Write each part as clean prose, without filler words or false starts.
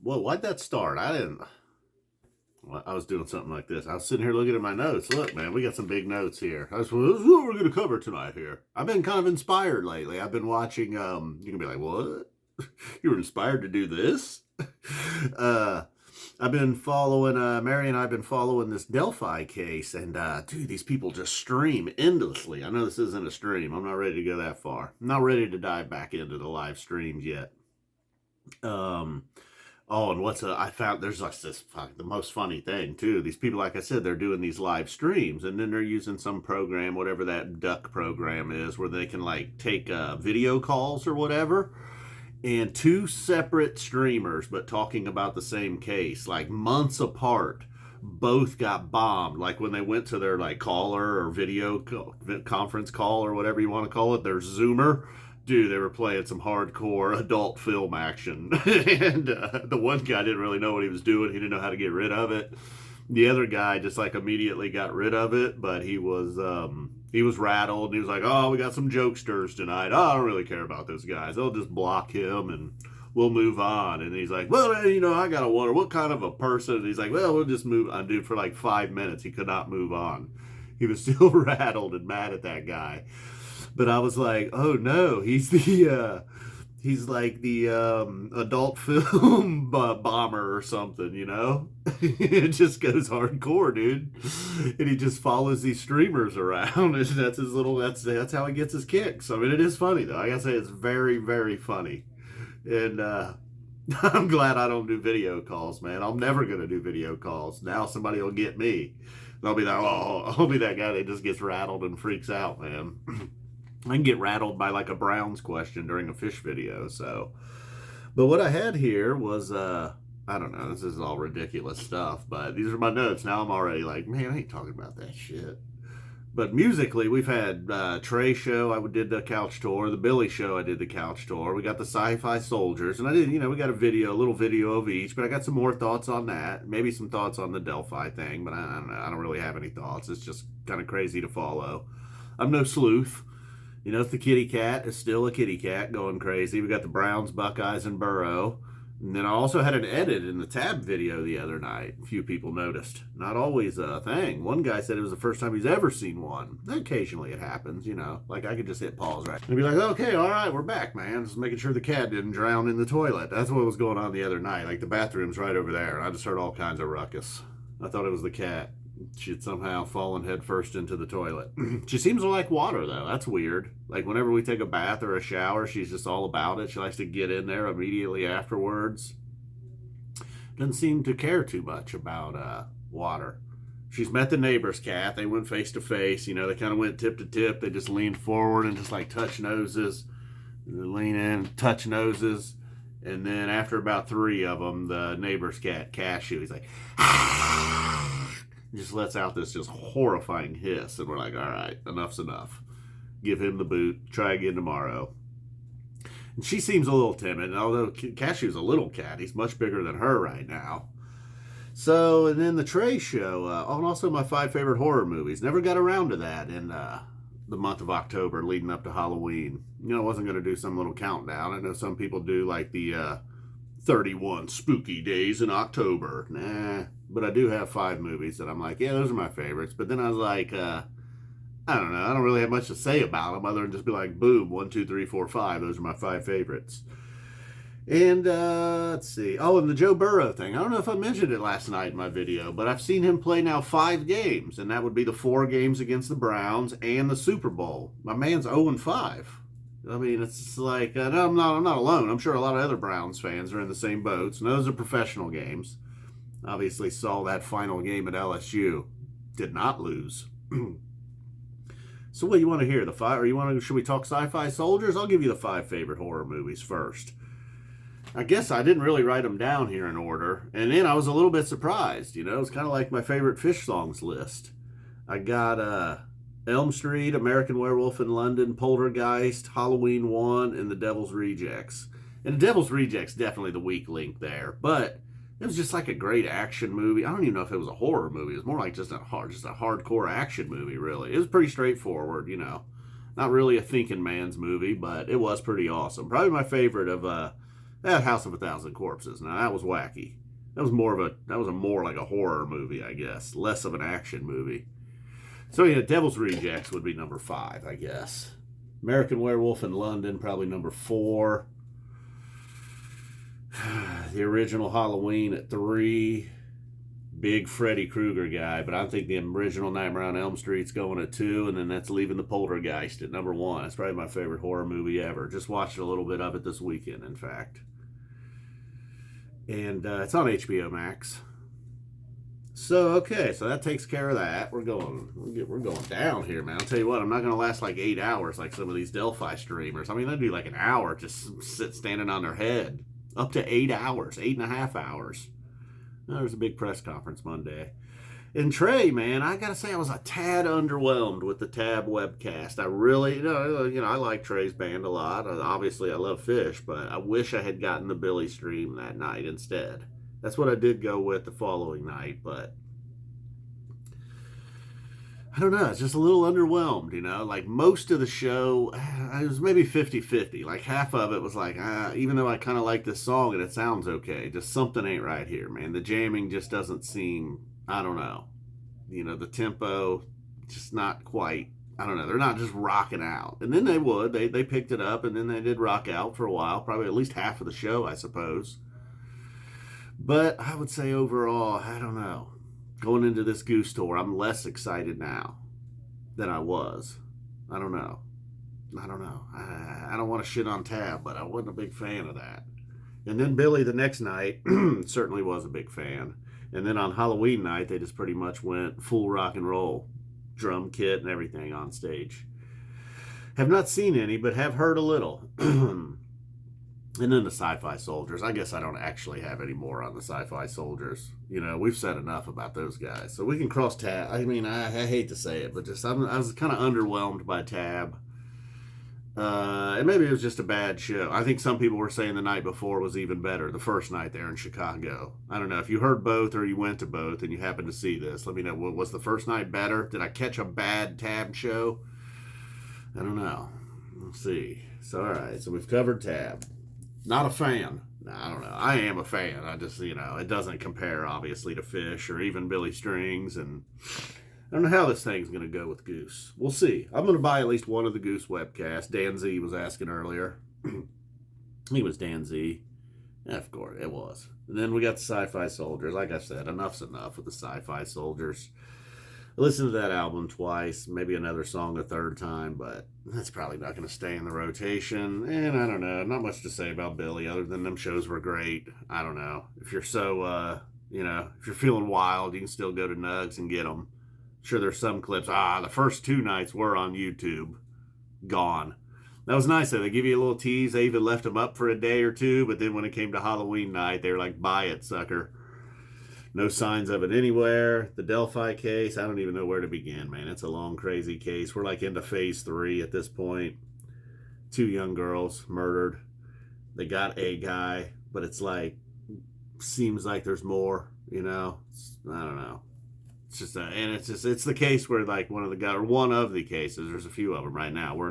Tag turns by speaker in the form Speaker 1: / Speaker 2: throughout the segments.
Speaker 1: Well, why'd that start? I didn't. Well, I was doing something like this. I was sitting here looking at my notes. Look, man, we got some big notes here. Well, this is what we're going to cover tonight here. I've been kind of inspired lately. I've been watching, you can be like, what? You were inspired to do this? uh, I've been following, Mary and I have been following this Delphi case. And, dude, these people just stream endlessly. I know this isn't a stream. I'm not ready to go that far. I'm not ready to dive back into the live streams yet. Oh, and I found there's like the most funny thing too. These people, like I said, they're doing these live streams, and then they're using some program, whatever that duck program is, where they can like take video calls or whatever. And two separate streamers, but talking about the same case, like months apart, both got bombed. Like when they went to their like caller or video conference call or whatever you want to call it, their Zoomer. Dude, they were playing some hardcore adult film action. And the one guy didn't really know what he was doing. He didn't know how to get rid of it. The other guy just like immediately got rid of it, but he was rattled. He was like, oh, we got some jokesters tonight. Oh, I don't really care about those guys. They'll just block him and we'll move on. And he's like, well, I got to wonder what kind of a person. And he's like, well, we'll just move on. Dude, for like 5 minutes, he could not move on. He was still rattled and mad at that guy. But I was like, oh no, he's like the adult film bomber or something, you know? It just goes hardcore, dude. And he just follows these streamers around. And that's how he gets his kicks. I mean, it is funny though. I gotta say, it's very, very funny. And I'm glad I don't do video calls, man. I'm never gonna do video calls. Now somebody will get me. And I'll be that guy that just gets rattled and freaks out, man. I can get rattled by like a Browns question during a fish video. So, but what I had here was, I don't know, this is all ridiculous stuff, but these are my notes. Now I'm already like, man, I ain't talking about that shit. But musically, we've had Trey show, I did the couch tour. The Billy show, I did the couch tour. We got the Sci-Fi Soldiers, and I did, we got a little video of each, but I got some more thoughts on that. Maybe some thoughts on the Delphi thing, but I don't know. I don't really have any thoughts. It's just kind of crazy to follow. I'm no sleuth. It's the kitty cat. It's still a kitty cat going crazy. We got the Browns, Buckeyes, and Burrow. And then I also had an edit in the tab video the other night. A few people noticed. Not always a thing. One guy said it was the first time he's ever seen one. Occasionally it happens, Like I could just hit pause right and be like, okay, all right, we're back, man. Just making sure the cat didn't drown in the toilet. That's what was going on the other night. Like the bathroom's right over there. And I just heard all kinds of ruckus. I thought it was the cat. She had somehow fallen headfirst into the toilet. She seems to like water, though. That's weird. Like, whenever we take a bath or a shower, she's just all about it. She likes to get in there immediately afterwards. Doesn't seem to care too much about touch. She's met the neighbor's cat. They went face to face. They kind of went tip to tip. They just leaned forward and just, like, touch noses. And then lean in, touch noses. And then after about 3 of them, the neighbor's cat, Cashew, he's like, just lets out this just horrifying hiss, and we're like, all right, enough's enough. Give him the boot. Try again tomorrow. And she seems a little timid, although Cashew's a little cat. He's much bigger than her right now. So, and then the Trey show, and also my 5 favorite horror movies. Never got around to that in the month of October leading up to Halloween. I wasn't going to do some little countdown. I know some people do like the 31 spooky days in October. Nah. But I do have 5 movies that I'm like, yeah, those are my favorites. But then I was like, I don't know. I don't really have much to say about them other than just be like, boom, 1, 2, 3, 4, 5. Those are my 5 favorites. And let's see. Oh, and the Joe Burrow thing. I don't know if I mentioned it last night in my video, but I've seen him play now 5 games. And that would be the 4 games against the Browns and the Super Bowl. My man's 0-5. I mean, it's like, I'm not alone. I'm sure a lot of other Browns fans are in the same boats. And those are professional games. Obviously saw that final game at LSU. Did not lose. So what do you want to hear? The 5, or should we talk Sci-Fi Soldiers? I'll give you the 5 favorite horror movies first. I guess I didn't really write them down here in order. And then I was a little bit surprised, It's kind of like my favorite fish songs list. I got Elm Street, American Werewolf in London, Poltergeist, Halloween 1, and The Devil's Rejects. And The Devil's Rejects definitely the weak link there, but it was just like a great action movie. I don't even know if it was a horror movie. It was more like just a hardcore action movie, really. It was pretty straightforward, Not really a thinking man's movie, but it was pretty awesome. Probably my favorite of That House of a Thousand Corpses. Now that was wacky. That was a more like a horror movie, I guess, less of an action movie. So yeah, Devil's Rejects would be number 5, I guess. American Werewolf in London, probably number 4. The original Halloween at 3. Big Freddy Krueger guy, but I think the original Nightmare on Elm Street's going at 2, and then that's leaving the Poltergeist at number 1. It's probably my favorite horror movie ever. Just watched a little bit of it this weekend, in fact. And it's on HBO Max. So okay, so that takes care of that. We're going down here, man. I'll tell you what, I'm not going to last like 8 hours like some of these Delphi streamers. I mean, they do like an hour just standing on their head. Up to 8 hours, 8.5 hours. There was a big press conference Monday. And Trey, man, I gotta say I was a tad underwhelmed with the Tab webcast. I really, I like Trey's band a lot. Obviously, I love Fish, but I wish I had gotten the Billy stream that night instead. That's what I did go with the following night, but I don't know. It's just a little underwhelmed, Like most of the show, it was maybe 50-50. Like half of it was like, even though I kind of like this song and it sounds okay, just something ain't right here, man. The jamming just doesn't seem, I don't know. The tempo, just not quite, I don't know. They're not just rocking out. And then they picked it up and then they did rock out for a while, probably at least half of the show, I suppose. But I would say overall, I don't know. Going into this Goose tour, I'm less excited now than I was. I don't know. I don't want to shit on Tab, but I wasn't a big fan of that. And then Billy the next night certainly was a big fan. And then on Halloween night, they just pretty much went full rock and roll, drum kit and everything on stage. Have not seen any, but have heard a little. And then the Sci-Fi Soldiers. I guess I don't actually have any more on the Sci-Fi Soldiers. We've said enough about those guys. So we can cross Tab. I mean, I hate to say it, but I was kind of underwhelmed by Tab. And maybe it was just a bad show. I think some people were saying the night before was even better, the first night there in Chicago. I don't know. If you heard both or you went to both and you happened to see this, let me know. Was the first night better? Did I catch a bad Tab show? I don't know. We'll see. So, all right. So we've covered Tab. Not a fan. I don't know. I am a fan. I just, it doesn't compare, obviously, to Fish or even Billy Strings. And I don't know how this thing's going to go with Goose. We'll see. I'm going to buy at least one of the Goose webcasts. Dan Z was asking earlier. He was Dan Z. Yeah, of course, it was. And then we got the Sci-Fi Soldiers. Like I said, enough's enough with the Sci-Fi Soldiers. I listened to that album twice, maybe another song a third time, but that's probably not going to stay in the rotation. And I don't know, not much to say about Billy other than them shows were great. I don't know. If you're so, if you're feeling wild, you can still go to Nugs and get them. Sure, there's some clips. The first 2 nights were on YouTube. Gone. That was nice though. They give you a little tease. They even left them up for a day or 2, but then when it came to Halloween night, they were like, buy it, sucker. No signs of it anywhere. The Delphi case, I don't even know where to begin, man. It's a long, crazy case. We're like into phase 3 at this point. 2 young girls murdered. They got a guy, but it's like, seems like there's more, I don't know. It's just, it's the case where like one of the cases, there's a few of them right now, where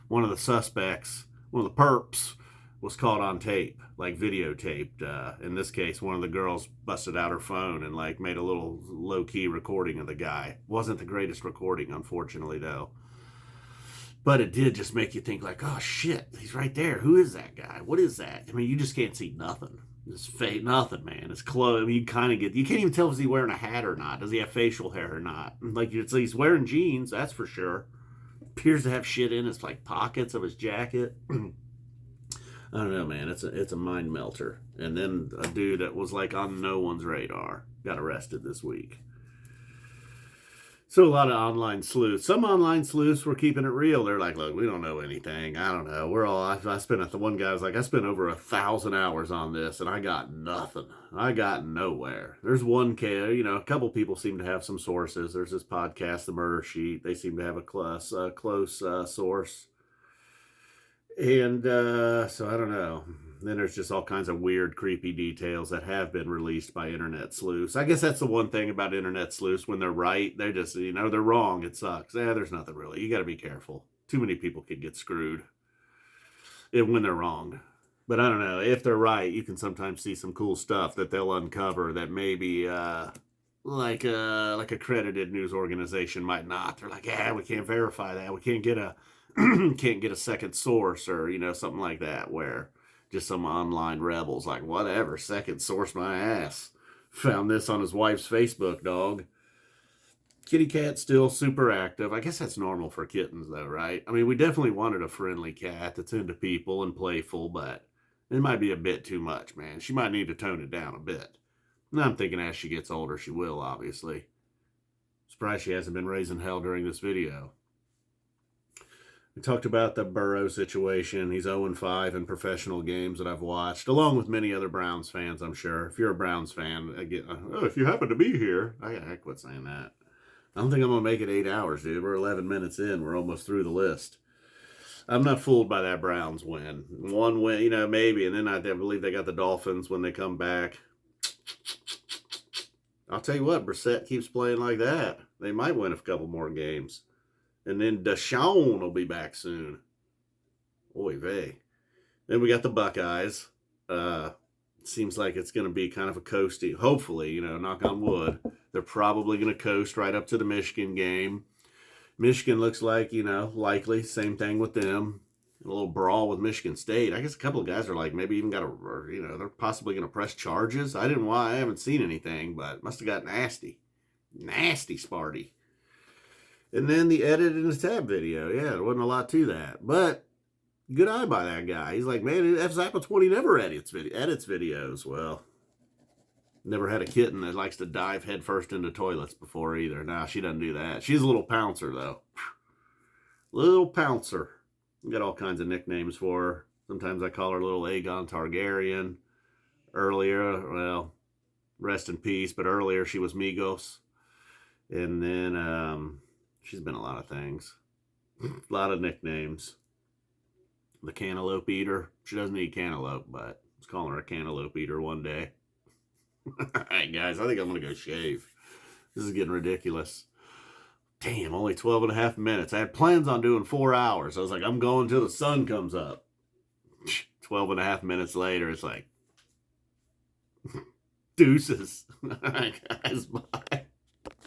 Speaker 1: one of the suspects, one of the perps, was caught on tape, like videotaped. In this case, one of the girls busted out her phone and like made a little low-key recording of the guy. Wasn't the greatest recording, unfortunately, though. But it did just make you think like, oh shit, he's right there. Who is that guy? What is that? I mean, you just can't see nothing. Just fake nothing, man. It's close. I mean, you can't even tell if he's wearing a hat or not. Does he have facial hair or not? Like, he's wearing jeans, that's for sure. Appears to have shit in his like pockets of his jacket. I don't know, man. It's a mind melter. And then a dude that was like on no one's radar got arrested this week. So a lot of online sleuths. Some online sleuths were keeping it real. They're like, look, we don't know anything. I don't know. The one guy was like, I spent over 1,000 hours on this and I got nothing. I got nowhere. There's one case, a couple people seem to have some sources. There's this podcast, The Murder Sheet. They seem to have a close source. And so I don't know. Then there's just all kinds of weird, creepy details that have been released by internet sleuths. I guess that's the one thing about internet sleuths. When they're right, they're just, they're wrong. It sucks. There's nothing really. You got to be careful. Too many people could get screwed when they're wrong. But I don't know. If they're right, you can sometimes see some cool stuff that they'll uncover that maybe like accredited news organization might not. They're like, yeah, we can't verify that. We can't get a can't get a second source or something like that. Where just some online rebels like whatever second source my ass found this on his wife's Facebook, dog. Kitty cat's still super active. I guess that's normal for kittens, though, right? I mean, we definitely wanted a friendly cat that's into people and playful, but it might be a bit too much, man. She might need to tone it down a bit. And I'm thinking as she gets older, she will, obviously. Surprised she hasn't been raising hell during this video. We talked about the Burrow situation. He's 0-5 in professional games that I've watched, along with many other Browns fans, I'm sure. If you're a Browns fan, if you happen to be here, I quit saying that. I don't think I'm going to make it 8 hours, dude. We're 11 minutes in. We're almost through the list. I'm not fooled by that Browns win. One win, maybe. And then I believe they got the Dolphins when they come back. I'll tell you what, Brissett keeps playing like that. They might win a couple more games. And then Deshaun will be back soon. Oy vey. Then we got the Buckeyes. Seems like it's going to be kind of a coasty. Hopefully, knock on wood. They're probably going to coast right up to the Michigan game. Michigan looks like, likely. Same thing with them. A little brawl with Michigan State. I guess a couple of guys are like maybe even got they're possibly going to press charges. I haven't seen anything, but must have got nasty. Nasty Sparty. And then the edit and the tab video. Yeah, there wasn't a lot to that. But good eye by that guy. He's like, man, F Zappa 20 never edits videos. Well, never had a kitten that likes to dive headfirst into toilets before either. Nah, she doesn't do that. She's a little pouncer, though. Little pouncer. Got all kinds of nicknames for her. Sometimes I call her little Aegon Targaryen. Earlier, well, rest in peace, but earlier she was Migos. And then she's been a lot of things. A lot of nicknames. The Cantaloupe Eater. She doesn't eat cantaloupe, but let's call her a Cantaloupe Eater one day. All right, guys, I think I'm going to go shave. This is getting ridiculous. Damn, only 12 and a half minutes. I had plans on doing 4 hours. I was like, I'm going till the sun comes up. 12 and a half minutes later, it's like, deuces. All right, guys, bye.